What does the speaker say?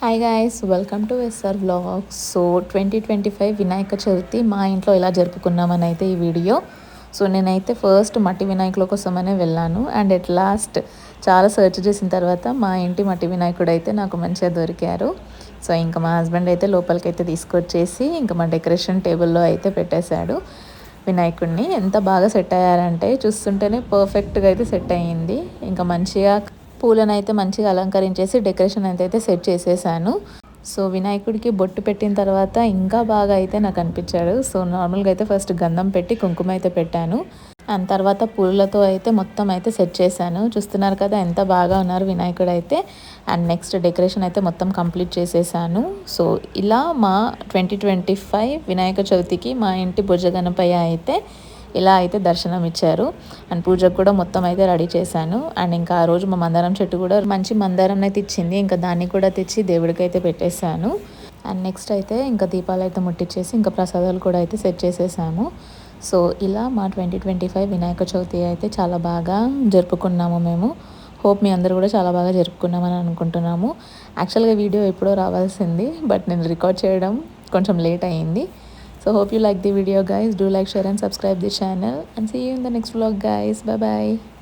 Hi guys, welcome to SR vlogs. So 2025 Vinayaka Chavithi మా ఇంట్లో ఎలా జరుపుకున్నామని అయితే ఈ వీడియో. సో నేనైతే ఫస్ట్ మట్టి వినాయకుల కోసమనే వెళ్ళాను. అండ్ ఎట్ లాస్ట్ చాలా సెర్చ్ చేసిన తర్వాత మా ఇంటి మట్టి వినాయకుడు అయితే నాకు మంచిగా దొరికారు. సో ఇంకా మా హస్బెండ్ అయితే లోపలికైతే తీసుకొచ్చేసి ఇంకా మా డెకరేషన్ టేబుల్లో అయితే పెట్టేశాడు వినాయకుడిని. ఎంత బాగా సెట్ అయ్యారంటే చూస్తుంటేనే పర్ఫెక్ట్గా అయితే సెట్ అయ్యింది. ఇంకా మంచిగా పూలను అయితే మంచిగా అలంకరించేసి డెకరేషన్ అయితే సెట్ చేసేసాను. సో వినాయకుడికి బొట్టు పెట్టిన తర్వాత ఇంకా బాగా అయితే నాకు అనిపించాడు. సో నార్మల్గా అయితే ఫస్ట్ గంధం పెట్టి కుంకుమ అయితే పెట్టాను. అండ్ తర్వాత పూలతో అయితే మొత్తం అయితే సెట్ చేశాను. చూస్తున్నారు కదా ఎంత బాగా ఉన్నారు వినాయకుడు అయితే. అండ్ నెక్స్ట్ డెకరేషన్ అయితే మొత్తం కంప్లీట్ చేసేసాను. సో ఇలా మా 2025 వినాయక చవితికి మా ఇంటి భుజ గణపయ్య అయితే ఇలా అయితే దర్శనం ఇచ్చారు. అండ్ పూజకు కూడా మొత్తం అయితే రెడీ చేశాను. అండ్ ఇంకా ఆ రోజు మా మందారం చెట్టు కూడా మంచి మందారం అయితే ఇచ్చింది. ఇంకా దాన్ని కూడా తెచ్చి దేవుడికి అయితే పెట్టేశాను. అండ్ నెక్స్ట్ అయితే ఇంకా దీపాలు అయితే ముట్టించేసి ఇంకా ప్రసాదాలు కూడా అయితే సెట్ చేసేసాము. సో ఇలా మా 2025 వినాయక చవితి అయితే చాలా బాగా జరుపుకున్నాము మేము. హోప్ మీ అందరూ కూడా చాలా బాగా జరుపుకున్నామని అనుకుంటున్నాము. యాక్చువల్గా వీడియో ఎప్పుడో రావాల్సింది, బట్ నేను రికార్డ్ చేయడం కొంచెం లేట్ అయ్యింది. So hope you like the video guys. Do like, share and subscribe the channel, and see you in the next vlog guys. Bye bye.